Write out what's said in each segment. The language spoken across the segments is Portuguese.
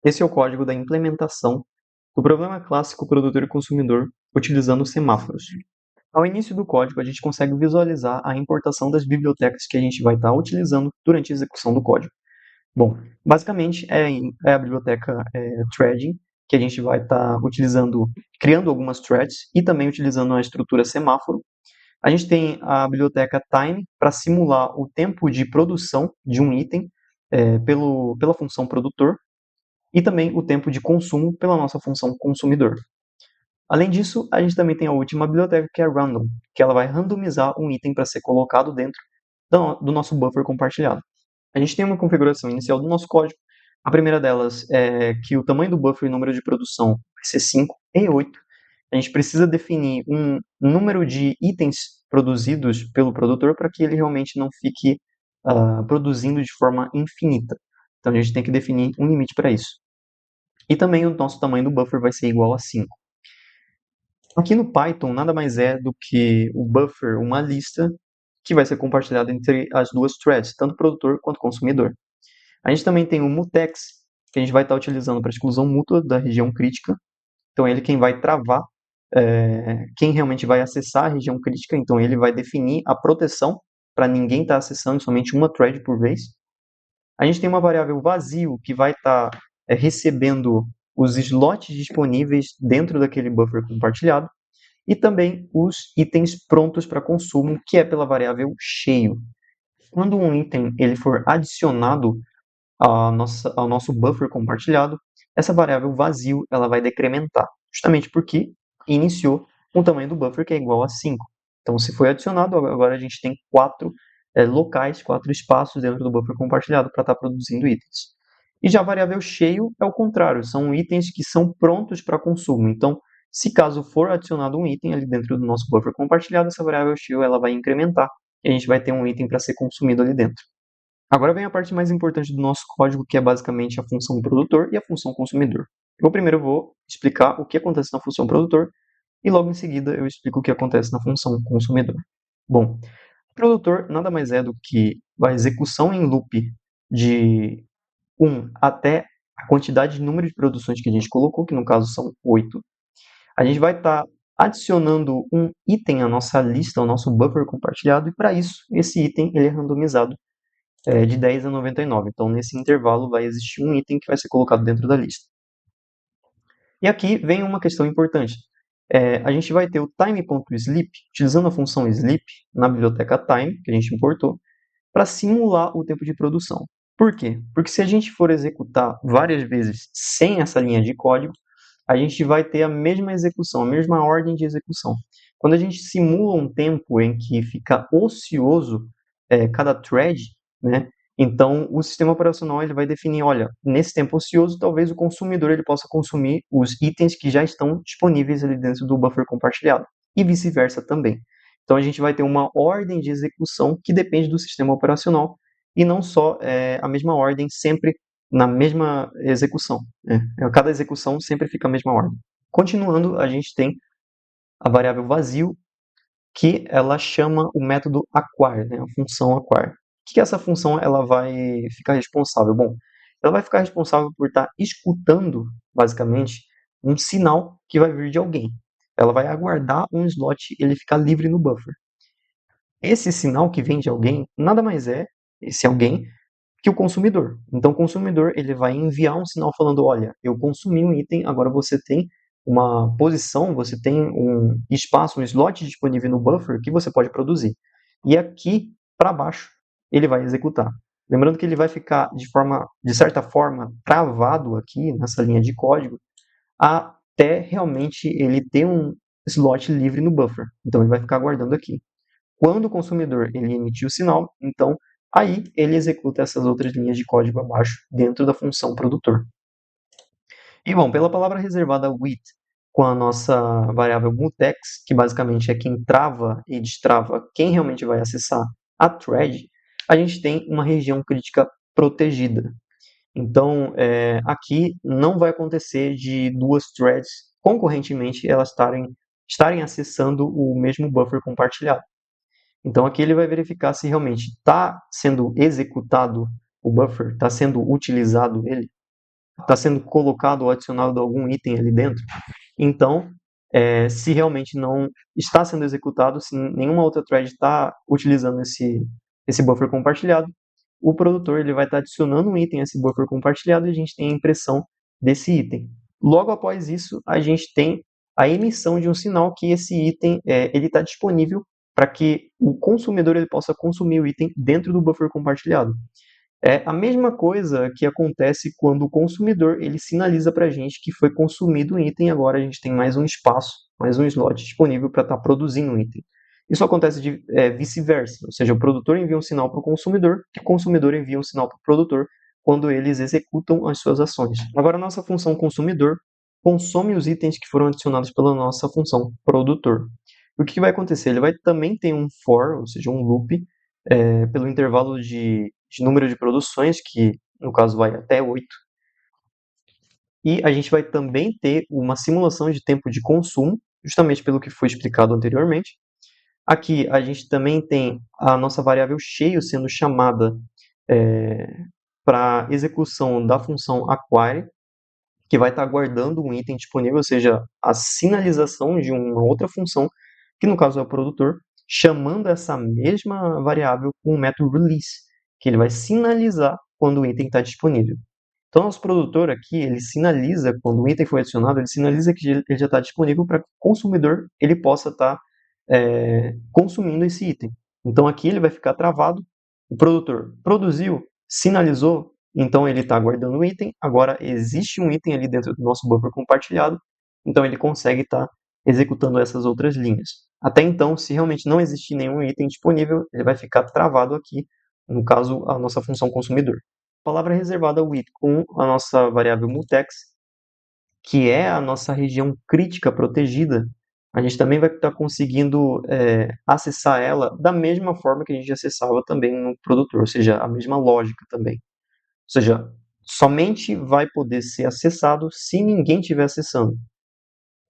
Esse é o código da implementação do problema clássico produtor e consumidor utilizando semáforos. Ao início do código, a gente consegue visualizar a importação das bibliotecas que a gente vai estar utilizando durante a execução do código. Bom, basicamente é a biblioteca threading, que a gente vai estar utilizando, criando algumas threads e também utilizando a estrutura semáforo. A gente tem a biblioteca time para simular o tempo de produção de um item pela função produtor e também o tempo de consumo pela nossa função consumidor. Além disso, a gente também tem a última biblioteca, que é a random, que ela vai randomizar um item para ser colocado dentro do nosso buffer compartilhado. A gente tem uma configuração inicial do nosso código. A primeira delas é que o tamanho do buffer e número de produção vai ser 5 e 8. A gente precisa definir um número de itens produzidos pelo produtor para que ele realmente não fique produzindo de forma infinita. Então a gente tem que definir um limite para isso. E também o nosso tamanho do buffer vai ser igual a 5. Aqui no Python, nada mais é do que o buffer, uma lista que vai ser compartilhada entre as duas threads, tanto produtor quanto consumidor. A gente também tem o mutex, que a gente vai estar utilizando para exclusão mútua da região crítica. Então, ele quem vai travar, quem realmente vai acessar a região crítica. Então, ele vai definir a proteção para ninguém estar acessando somente uma thread por vez. A gente tem uma variável vazio que vai estar recebendo os slots disponíveis dentro daquele buffer compartilhado e também os itens prontos para consumo, que é pela variável cheio. Quando um item ele for adicionado ao nosso buffer compartilhado, essa variável vazio ela vai decrementar, justamente porque iniciou um tamanho do buffer que é igual a 5. Então, se foi adicionado, agora a gente tem 4 locais, 4 espaços dentro do buffer compartilhado para estar produzindo itens. E já a variável cheio é o contrário, são itens que são prontos para consumo. Então, se caso for adicionado um item ali dentro do nosso buffer compartilhado, essa variável cheio ela vai incrementar e a gente vai ter um item para ser consumido ali dentro. Agora vem a parte mais importante do nosso código, que é basicamente a função produtor e a função consumidor. Primeiro eu vou explicar o que acontece na função produtor e logo em seguida eu explico o que acontece na função consumidor. Bom, o produtor nada mais é do que a execução em loop de 1 até a quantidade de número de produções que a gente colocou, que no caso são 8. A gente vai estar adicionando um item à nossa lista, ao nosso buffer compartilhado, e para isso, esse item ele é randomizado de 10 a 99. Então, nesse intervalo, vai existir um item que vai ser colocado dentro da lista. E aqui vem uma questão importante. A gente vai ter o time.sleep, utilizando a função sleep na biblioteca time, que a gente importou, para simular o tempo de produção. Por quê? Porque se a gente for executar várias vezes sem essa linha de código, a gente vai ter a mesma execução, a mesma ordem de execução. Quando a gente simula um tempo em que fica ocioso cada thread, né? Então, o sistema operacional ele vai definir, olha, nesse tempo ocioso, talvez o consumidor ele possa consumir os itens que já estão disponíveis ali dentro do buffer compartilhado, e vice-versa também. Então, a gente vai ter uma ordem de execução que depende do sistema operacional, e não só a mesma ordem sempre na mesma execução. Cada execução sempre fica a mesma ordem. Continuando, a gente tem a variável vazio, que ela chama o método acquire, né, a função acquire. O que essa função ela vai ficar responsável? Bom, ela vai ficar responsável por estar escutando, basicamente, um sinal que vai vir de alguém. Ela vai aguardar um slot ele ficar livre no buffer. Esse sinal que vem de alguém nada mais é, esse alguém, que o consumidor. Então, o consumidor ele vai enviar um sinal falando, olha, eu consumi um item, agora você tem uma posição, você tem um espaço, um slot disponível no buffer que você pode produzir. E aqui para baixo ele vai executar. Lembrando que ele vai ficar de certa forma, travado aqui nessa linha de código até realmente ele ter um slot livre no buffer. Então ele vai ficar aguardando aqui. Quando o consumidor ele emitir o sinal, então aí ele executa essas outras linhas de código abaixo dentro da função produtor. E bom, pela palavra reservada with com a nossa variável mutex, que basicamente é quem trava e destrava quem realmente vai acessar a thread, a gente tem uma região crítica protegida. Então, aqui não vai acontecer de duas threads concorrentemente elas estarem acessando o mesmo buffer compartilhado. Então, aqui ele vai verificar se realmente está sendo executado o buffer, está sendo utilizado ele está sendo colocado ou adicionado algum item ali dentro. Então, se realmente não está sendo executado, se nenhuma outra thread está utilizando esse buffer compartilhado, o produtor ele vai estar adicionando um item a esse buffer compartilhado e a gente tem a impressão desse item. Logo após isso, a gente tem a emissão de um sinal que esse item ele está disponível para que o consumidor ele possa consumir o item dentro do buffer compartilhado. É a mesma coisa que acontece quando o consumidor ele sinaliza para a gente que foi consumido um item e agora a gente tem mais um espaço, mais um slot disponível para estar produzindo um item. Isso acontece vice-versa, ou seja, o produtor envia um sinal para o consumidor e o consumidor envia um sinal para o produtor quando eles executam as suas ações. Agora, a nossa função consumidor consome os itens que foram adicionados pela nossa função produtor. O que vai acontecer? Ele vai também ter um for, ou seja, um loop, pelo intervalo de número de produções, que no caso vai até 8. E a gente vai também ter uma simulação de tempo de consumo, justamente pelo que foi explicado anteriormente. Aqui a gente também tem a nossa variável cheio sendo chamada para execução da função acquire, que vai estar guardando um item disponível, ou seja, a sinalização de uma outra função, que no caso é o produtor, chamando essa mesma variável com o método release, que ele vai sinalizar quando o item está disponível. Então, nosso produtor aqui, ele sinaliza, quando o item foi adicionado, ele sinaliza que ele já está disponível para que o consumidor ele possa estar consumindo esse item. Então, aqui ele vai ficar travado. O produtor produziu, sinalizou, então ele está guardando o item. Agora, existe um item ali dentro do nosso buffer compartilhado, então ele consegue estar executando essas outras linhas. Até então, se realmente não existir nenhum item disponível, ele vai ficar travado aqui, no caso, a nossa função consumidor. Palavra reservada ao it com a nossa variável mutex, que é a nossa região crítica protegida, a gente também vai estar conseguindo acessar ela da mesma forma que a gente acessava também no produtor, ou seja, a mesma lógica também. Ou seja, somente vai poder ser acessado se ninguém estiver acessando.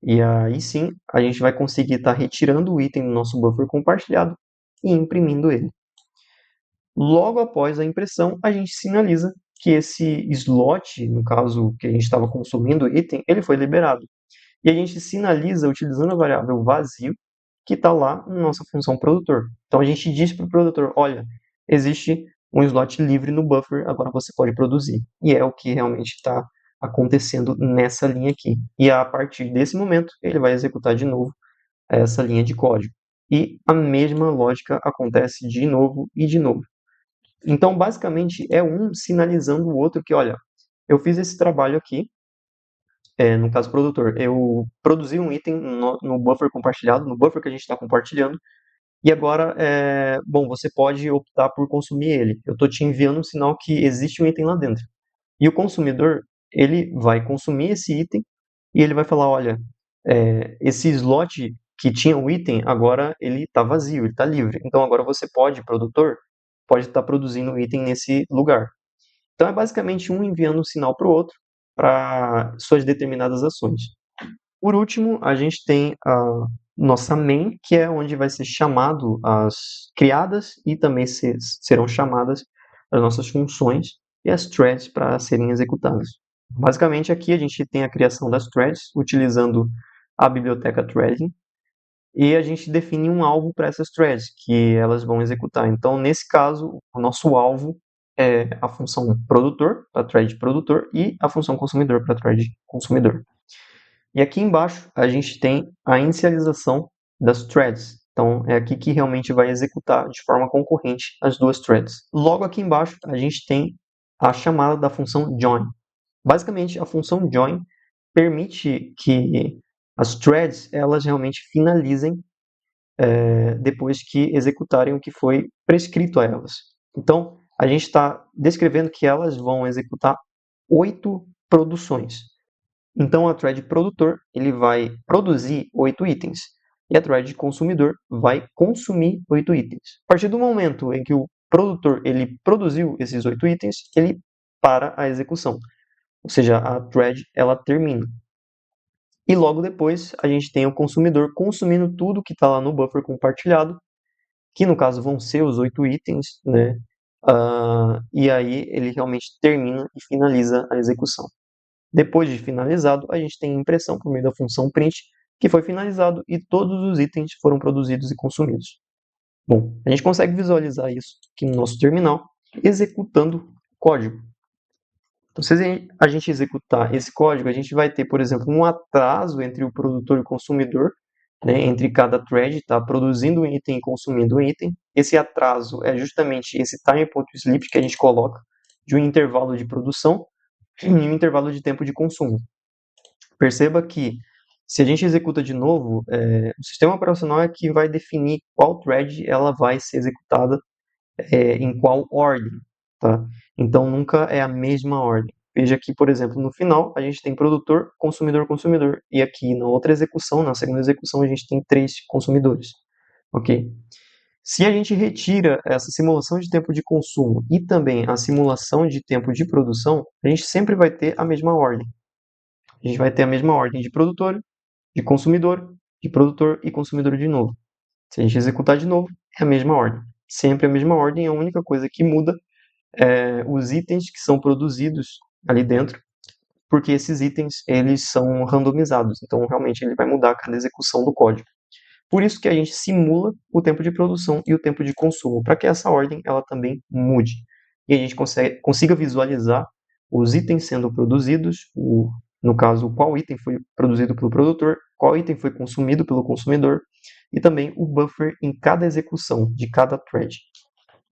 E aí sim, a gente vai conseguir estar retirando o item do nosso buffer compartilhado e imprimindo ele. Logo após a impressão, a gente sinaliza que esse slot, no caso que a gente estava consumindo o item, ele foi liberado. E a gente sinaliza utilizando a variável vazio, que está lá na nossa função produtor. Então a gente diz para o produtor, olha, existe um slot livre no buffer, agora você pode produzir. E é o que realmente está acontecendo nessa linha aqui. E a partir desse momento, ele vai executar de novo essa linha de código. E a mesma lógica acontece de novo e de novo. Então, basicamente, é um sinalizando o outro que, olha, eu fiz esse trabalho aqui, no caso produtor, eu produzi um item no buffer compartilhado, no buffer que a gente está compartilhando, e agora, bom, você pode optar por consumir ele. Eu estou te enviando um sinal que existe um item lá dentro. E o consumidor, ele vai consumir esse item e ele vai falar, olha, esse slot que tinha o item, agora ele está vazio, ele está livre. Então agora você pode, produtor, pode estar produzindo o item nesse lugar. Então é basicamente um enviando um sinal para o outro para suas determinadas ações. Por último, a gente tem a nossa main, que é onde vai ser chamado as criadas e também serão chamadas as nossas funções e as threads para serem executadas. Basicamente, aqui a gente tem a criação das threads utilizando a biblioteca threading e a gente define um alvo para essas threads que elas vão executar. Então, nesse caso, o nosso alvo é a função produtor, para a thread produtor, e a função consumidor, para a thread consumidor. E aqui embaixo a gente tem a inicialização das threads. Então, é aqui que realmente vai executar de forma concorrente as duas threads. Logo aqui embaixo a gente tem a chamada da função join. Basicamente, a função join permite que as threads elas realmente finalizem depois que executarem o que foi prescrito a elas. Então, a gente está descrevendo que elas vão executar 8 produções. Então, a thread produtor ele vai produzir 8 itens e a thread consumidor vai consumir 8 itens. A partir do momento em que o produtor ele produziu esses 8 itens, ele para a execução, ou seja, a thread ela termina. E logo depois a gente tem o consumidor consumindo tudo que está lá no buffer compartilhado, que no caso vão ser os 8 itens, né? E aí ele realmente termina e finaliza a execução. Depois de finalizado, a gente tem impressão por meio da função print, que foi finalizado e todos os itens foram produzidos e consumidos. Bom, a gente consegue visualizar isso aqui no nosso terminal, executando código. Então, se a gente executar esse código, a gente vai ter, por exemplo, um atraso entre o produtor e o consumidor, né, entre cada thread está produzindo um item e consumindo um item. Esse atraso é justamente esse time.sleep que a gente coloca de um intervalo de produção e um intervalo de tempo de consumo. Perceba que, se a gente executa de novo, o sistema operacional é que vai definir qual thread ela vai ser executada em qual ordem, tá? Então, nunca é a mesma ordem. Veja que, por exemplo, no final, a gente tem produtor, consumidor, consumidor. E aqui, na outra execução, na segunda execução, a gente tem 3 consumidores, ok? Se a gente retira essa simulação de tempo de consumo e também a simulação de tempo de produção, a gente sempre vai ter a mesma ordem. A gente vai ter a mesma ordem de produtor, de consumidor, de produtor e consumidor de novo. Se a gente executar de novo, é a mesma ordem. Sempre a mesma ordem, a única coisa que muda é os itens que são produzidos ali dentro, porque esses itens eles são randomizados, então realmente ele vai mudar a cada execução do código. Por isso que a gente simula o tempo de produção e o tempo de consumo, para que essa ordem ela também mude. E a gente consiga visualizar os itens sendo produzidos, no caso, qual item foi produzido pelo produtor, qual item foi consumido pelo consumidor, e também o buffer em cada execução de cada thread.